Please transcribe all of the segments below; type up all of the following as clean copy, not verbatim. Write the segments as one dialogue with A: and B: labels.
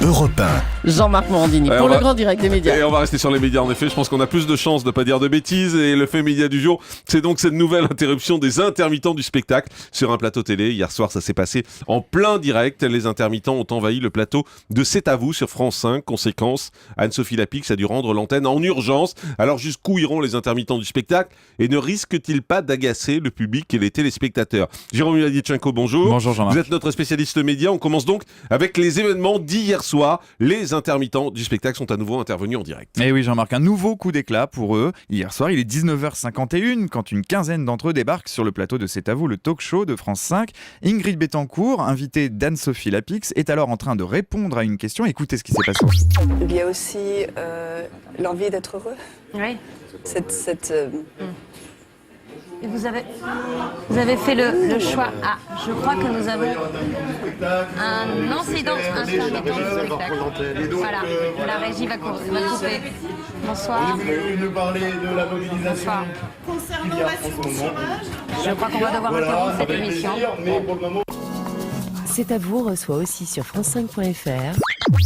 A: Europe 1.
B: Jean-Marc Morandini pour le grand direct des médias.
C: Et on va rester sur les médias en effet, je pense qu'on a plus de chances de ne pas dire de bêtises et le fait média du jour, c'est donc cette nouvelle interruption des intermittents du spectacle sur un plateau télé. Hier soir ça s'est passé en plein direct, les intermittents ont envahi le plateau de C'est à vous sur France 5. Conséquence, Anne-Sophie Lapix a dû rendre l'antenne en urgence. Alors jusqu'où iront les intermittents du spectacle et ne risquent-ils pas d'agacer le public et les téléspectateurs? Jérôme Miladitchenko, bonjour.
D: Bonjour Jean-Marc.
C: Vous êtes notre spécialiste média, on commence donc avec les événements d'hier soir. Les intermittents du spectacle sont à nouveau intervenus en direct.
D: Et oui Jean-Marc, un nouveau coup d'éclat pour eux. Hier soir, il est 19h51 quand une quinzaine d'entre eux débarquent sur le plateau de C'est à vous, le talk show de France 5. Ingrid Betancourt, invitée d'Anne-Sophie Lapix, est alors en train de répondre à une question. Écoutez ce qui s'est passé.
E: Il y a aussi l'envie d'être heureux.
F: Oui.
E: Et
F: vous avez fait le choix. Ah, je crois que nous avons un incident intermittent du spectacle. Voilà, la régie va couper. Bonsoir.
G: Vous avez nous parler de la mobilisation.
F: Bonsoir.
G: Concernant l'assurance chômage.
F: Je crois qu'on va devoir interrompre cette émission.
G: Mais pour le moment...
H: C'est à vous reçoit aussi sur france5.fr.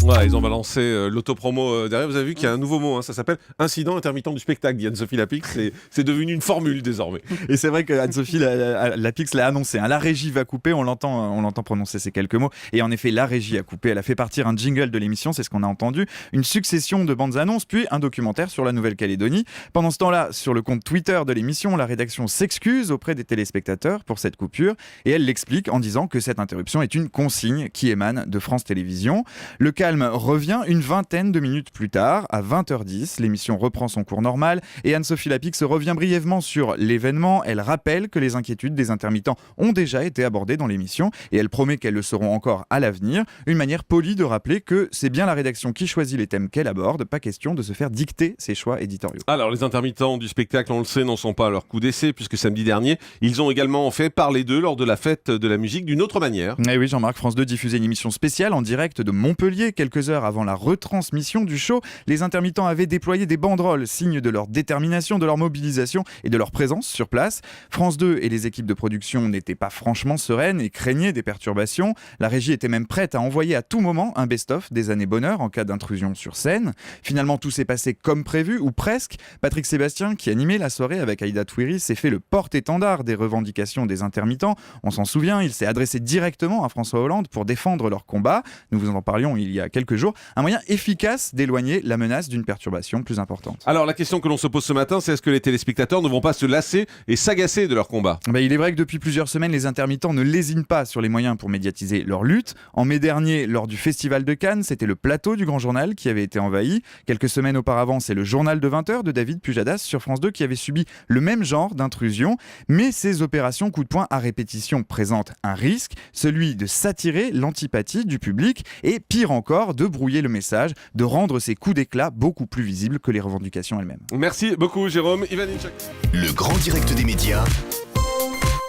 C: Ouais, ils ont balancé l'autopromo derrière. Vous avez vu qu'il y a un nouveau mot, ça s'appelle incident intermittent du spectacle, dit Anne-Sophie Lapix. C'est devenu une formule désormais.
D: Et c'est vrai que Anne-Sophie Lapix l'a annoncé. La régie va couper, on l'entend prononcer ces quelques mots. Et en effet, la régie a coupé. Elle a fait partir un jingle de l'émission, c'est ce qu'on a entendu. Une succession de bandes annonces, puis un documentaire sur la Nouvelle-Calédonie. Pendant ce temps-là, sur le compte Twitter de l'émission, la rédaction s'excuse auprès des téléspectateurs pour cette coupure. Et elle l'explique en disant que cette interruption est une consigne qui émane de France Télévisions. Le calme revient une vingtaine de minutes plus tard, à 20h10. L'émission reprend son cours normal et Anne-Sophie Lapix revient brièvement sur l'événement. Elle rappelle que les inquiétudes des intermittents ont déjà été abordées dans l'émission et elle promet qu'elles le seront encore à l'avenir. Une manière polie de rappeler que c'est bien la rédaction qui choisit les thèmes qu'elle aborde, pas question de se faire dicter ses choix éditoriaux.
C: Alors les intermittents du spectacle, on le sait, n'en sont pas à leur coup d'essai puisque samedi dernier, ils ont également fait parler d'eux lors de la fête de la musique d'une autre manière.
D: Et oui Jean-Marc, France 2 diffusait une émission spéciale en direct de Montpellier quelques heures avant la retransmission du show. Les intermittents avaient déployé des banderoles, signe de leur détermination, de leur mobilisation et de leur présence sur place. France 2 et les équipes de production n'étaient pas franchement sereines et craignaient des perturbations. La régie était même prête à envoyer à tout moment un best-of des années bonheur en cas d'intrusion sur scène. Finalement, tout s'est passé comme prévu, ou presque. Patrick Sébastien, qui animait la soirée avec Aïda Twiri, s'est fait le porte-étendard des revendications des intermittents. On s'en souvient, il s'est adressé directement à François Hollande pour défendre leur combat. Nous vous en parlions il y a quelques jours. Un moyen efficace d'éloigner la menace d'une perturbation plus importante.
C: Alors la question que l'on se pose ce matin, c'est est-ce que les téléspectateurs ne vont pas se lasser et s'agacer de leur combat?
D: Il est vrai que depuis plusieurs semaines, les intermittents ne lésinent pas sur les moyens pour médiatiser leur lutte. En mai dernier, lors du Festival de Cannes, c'était le plateau du Grand Journal qui avait été envahi. Quelques semaines auparavant, c'est le journal de 20h de David Pujadas sur France 2 qui avait subi le même genre d'intrusion. Mais ces opérations coup de poing à répétition présentent un risque, celui de s'attirer l'antipathie du public et pire encore, de brouiller le message, de rendre ces coups d'éclat beaucoup plus visibles que les revendications elles-mêmes.
C: Merci beaucoup Jérôme. Ivan Inchak.
A: Le grand direct des médias,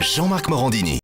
A: Jean-Marc Morandini.